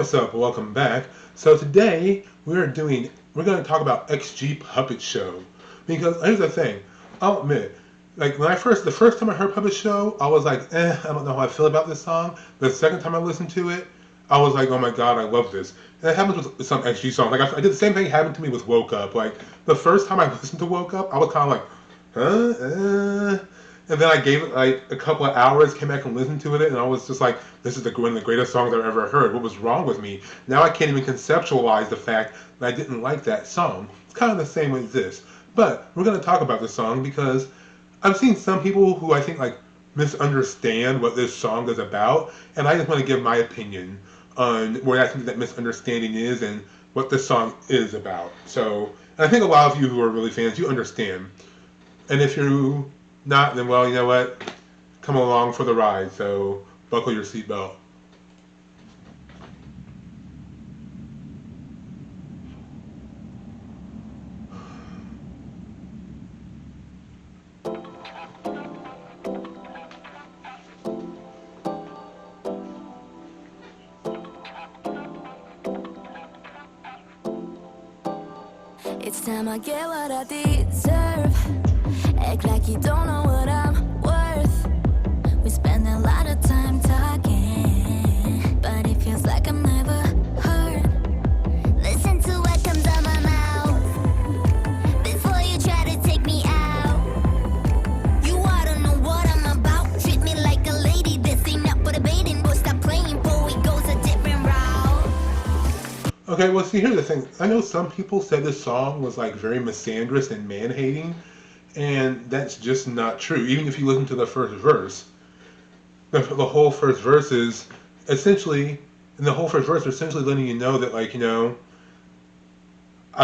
What's up? Welcome back. So today we're going to talk about XG Puppet Show because here's the thing. I'll admit, like the first time I heard Puppet Show, I was like, I don't know how I feel about this song. The second time I listened to it, I was like, oh my god, I love this. And that happens with some XG songs. Like I did the same thing happened to me with Woke Up. Like the first time I listened to Woke Up, I was kind of like, huh? And then I gave it like a couple of hours, came back and listened to it, and I was just like, this is one of the greatest songs I've ever heard. What was wrong with me? Now I can't even conceptualize the fact that I didn't like that song. It's kind of the same with this. But we're going to talk about this song because I've seen some people who I think like misunderstand what this song is about, and I just want to give my opinion on where I think that misunderstanding is and what this song is about. So, and I think a lot of you who are really fans, you understand. And if you're not, then well, you know what? Come along for the ride. So buckle your seatbelt. It's time I get what I deserve. Act like you don't know what I'm worth. We spend a lot of time talking, but it feels like I'm never heard. Listen to what comes out my mouth before you try to take me out. You ought to know what I'm about. Treat me like a lady. This ain't up for debating. But stop playing, boy, it goes a different route. Okay, well, see, here's the thing. I know some people said this song was like very misandrous and man-hating, and that's just not true. Even if you listen to the first verse, the whole first verse is essentially, and the whole first verse is essentially letting you know that, like, I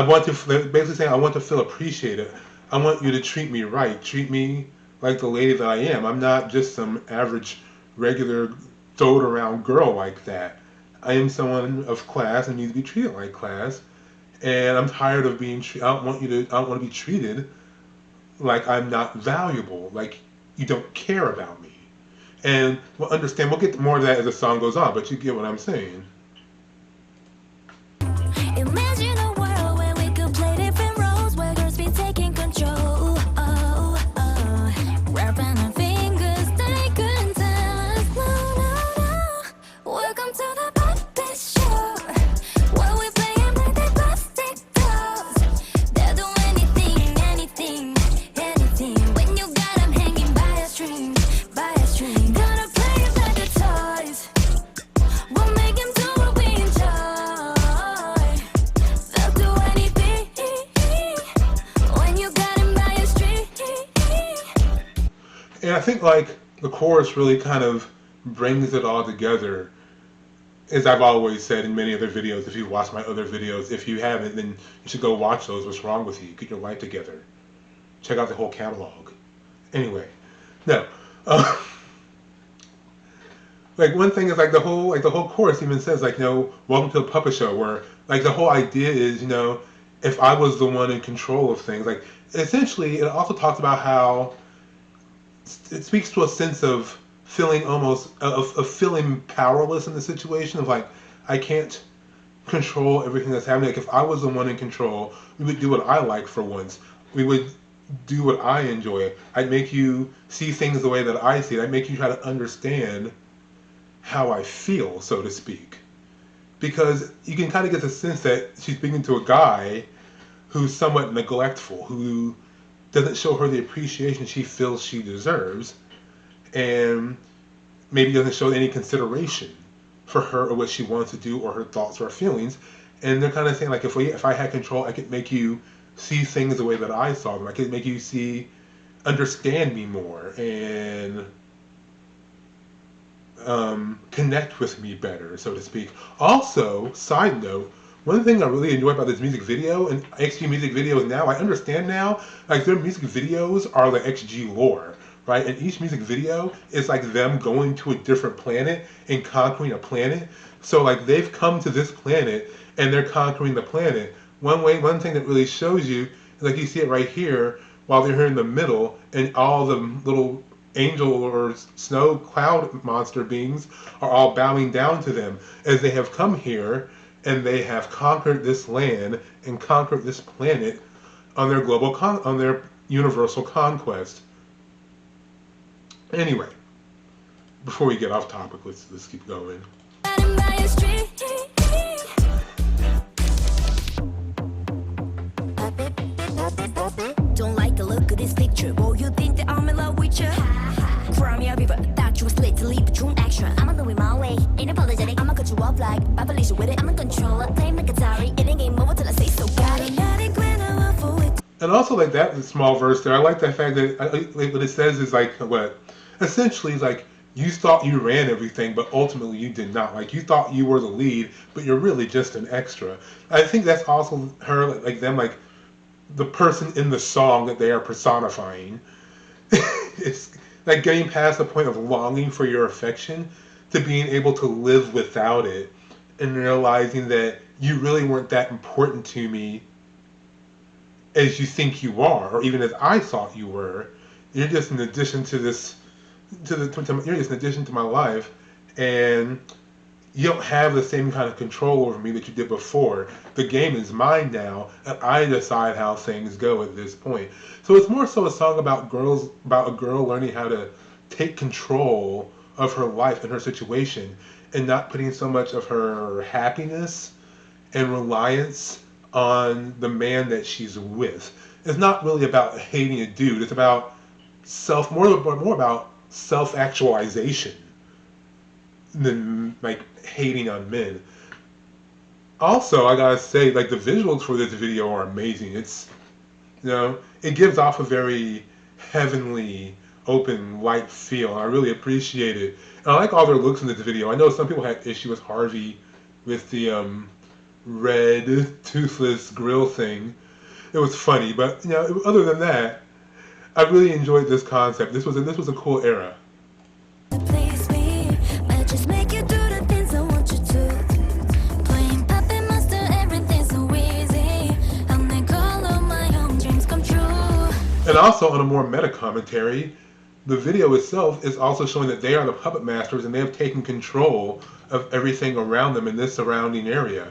want to basically saying I want to feel appreciated. I want you to treat me right, treat me like the lady that I am. I'm not just some average, regular, throwed around girl like that. I am someone of class and need to be treated like class. And I'm tired of being treated. I don't want to be treated like I'm not valuable, like you don't care about me. And we'll get more of that as the song goes on, but you get what I'm saying. Imagine a world where we could play different roles, where girls be taking control. Wrapping our fingers, they couldn't tell us no. Welcome to the puppet show, where we play them like they plastic dolls. They'll do anything. When you got them hanging by a string. Gonna play them like the toys. We'll make them do what we enjoy. They'll do anything when you got them by a string. And I think like the chorus really kind of brings it all together. As I've always said in many other videos, if you've watched my other videos, if you haven't, then you should go watch those. What's wrong with you? Get your life together. Check out the whole catalog. Anyway, no. Like one thing is like the whole chorus even says like, welcome to the puppet show, where like the whole idea is, if I was the one in control of things, like essentially it also talks about how it speaks to a sense of feeling of feeling powerless in the situation of like I can't control everything that's happening. Like if I was the one in control, we would do what I like for once. We would do what I enjoy. I'd make you see things the way that I see it. I'd make you try to understand how I feel, so to speak. Because you can kind of get the sense that she's speaking to a guy who's somewhat neglectful, who doesn't show her the appreciation she feels she deserves, and maybe doesn't show any consideration for her or what she wants to do or her thoughts or feelings. And they're kind of saying like, if I had control, I could make you see things the way that I saw them. I could make you understand me more, and connect with me better, so to speak. Also, side note, one thing I really enjoy about this music video, and XG music videos now, I understand now, like their music videos are like XG lore, right? And each music video is like them going to a different planet and conquering a planet. So like they've come to this planet and they're conquering the planet. One thing that really shows you, like you see it right here, while they're here in the middle, and all the little angel or snow cloud monster beings are all bowing down to them as they have come here and they have conquered this land and conquered this planet on their on their universal conquest. Anyway, before we get off topic, let's keep going. Don't like the look of this picture. Boy, you think that I'm in love with you? Cry me a river, thought you was lit to leave the true action. I'ma do it my way, ain't apologetic. I'ma cut you off like Babylicious with it. I'm in control, I play like Atari. It ain't game over till I say so. Got it. And also, like that small verse there, I like the fact that like what it says is like what essentially is like you thought you ran everything, but ultimately you did not. Like you thought you were the lead, but you're really just an extra. I think that's also her, like them, like the person in the song that they are personifying. It's like getting past the point of longing for your affection to being able to live without it and realizing that you really weren't that important to me as you think you are, or even as I thought you were. You're just an addition to this, you're just an addition to my life, and you don't have the same kind of control over me that you did before. The game is mine now, and I decide how things go at this point. So it's more so a song about a girl learning how to take control of her life and her situation, and not putting so much of her happiness and reliance on the man that she's with. It's not really about hating a dude. It's about more about self-actualization than like hating on men. Also, I gotta say, like the visuals for this video are amazing. It's, it gives off a very heavenly, open, light feel. And I really appreciate it. And I like all their looks in this video. I know some people had issue with Harvey with the red toothless grill thing. It was funny, but other than that, I really enjoyed this concept. This was a cool era. And also, on a more meta commentary, the video itself is also showing that they are the puppet masters and they have taken control of everything around them in this surrounding area.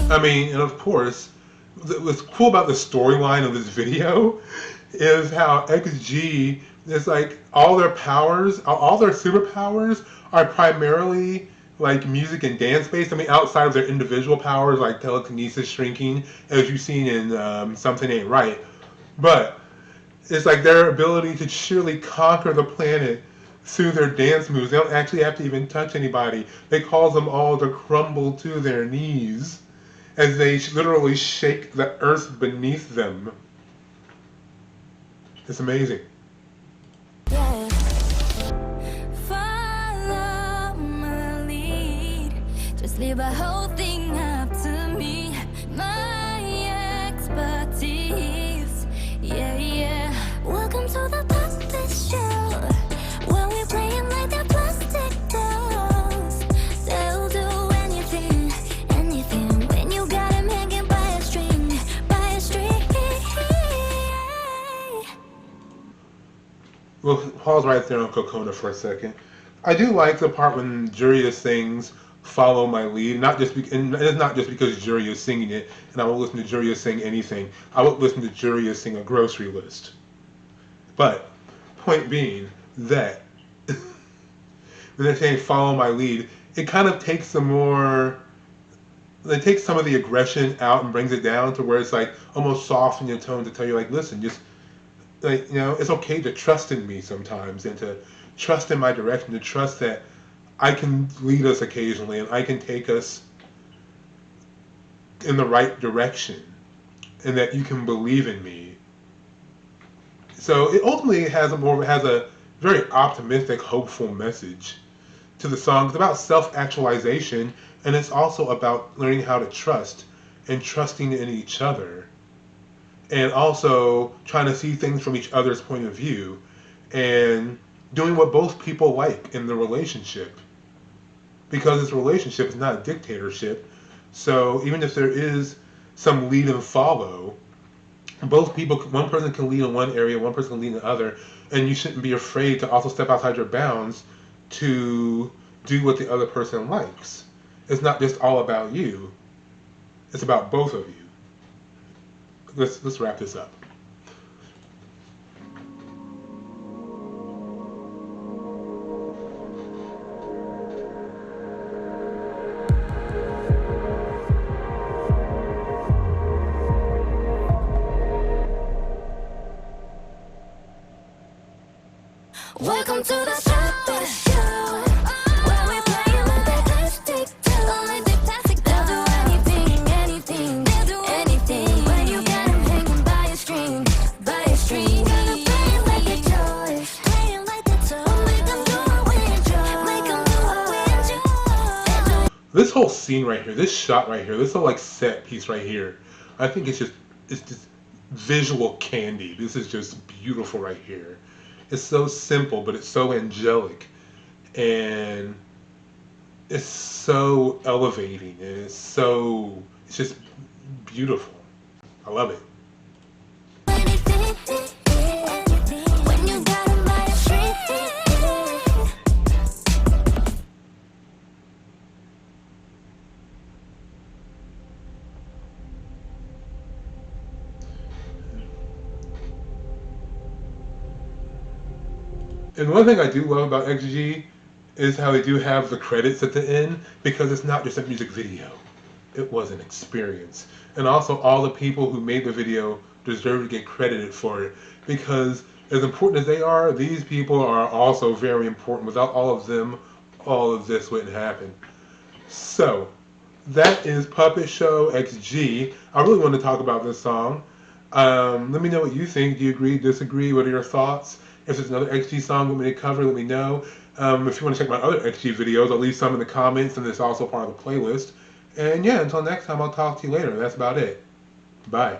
I mean, and of course, what's cool about the storyline of this video is how XG is like all their powers, all their superpowers are primarily like music and dance based. I mean, outside of their individual powers like telekinesis, shrinking, as you've seen in Something Ain't Right. But it's like their ability to surely conquer the planet through their dance moves. They don't actually have to even touch anybody. They cause them all to crumble to their knees as they literally shake the earth beneath them. It's amazing. Yeah. Follow my lead. Just leave the whole thing up to me. My expertise. Yeah, yeah. Welcome to the puppet show. When we're playing like they're plastic dolls, they'll do anything, anything. When you got them hanging by a string, by a string. We'll pause right there on Kokona for a second. I do like the part when Juria sings "Follow My Lead," and it's not just because Juria is singing it, and I won't listen to Juria sing anything. I won't listen to Juria sing a grocery list. But, point being that when they're saying "Follow My Lead," it kind of takes some of the aggression out and brings it down to where it's like almost soft in your tone to tell you like, listen, just like, it's okay to trust in me sometimes and to trust in my direction, to trust that I can lead us occasionally and I can take us in the right direction and that you can believe in me. So it ultimately has a very optimistic, hopeful message to the song. It's about self-actualization, and it's also about learning how to trust and trusting in each other, and also trying to see things from each other's point of view and doing what both people like in the relationship, because this relationship is not a dictatorship. So even if there is some lead and follow, both people, one person can lead in one area, one person can lead in the other, and you shouldn't be afraid to also step outside your bounds to do what the other person likes. It's not just all about you. It's about both of you. Let's wrap this up. Welcome to the show, where we play with the plastic toys. They'll do anything, they'll do anything. When you got 'em hanging by a string, Gonna play it like a choice, play it like a toy. Make 'em do what we enjoy, make 'em do what we enjoy. This whole scene right here, this shot right here, this whole like set piece right here, I think it's just visual candy. This is just beautiful right here. It's so simple, but it's so angelic, and it's so elevating, and it's just beautiful. I love it. When you got 'em by a string. And one thing I do love about XG is how they do have the credits at the end, because it's not just a music video. It was an experience. And also all the people who made the video deserve to get credited for it, because as important as they are, these people are also very important. Without all of them, all of this wouldn't happen. So that is Puppet Show XG. I really want to talk about this song. Let me know what you think. Do you agree, disagree? What are your thoughts? If there's another XG song you want me to cover, let me know. If you want to check my other XG videos, I'll leave some in the comments, and it's also part of the playlist. And yeah, until next time, I'll talk to you later. That's about it. Bye.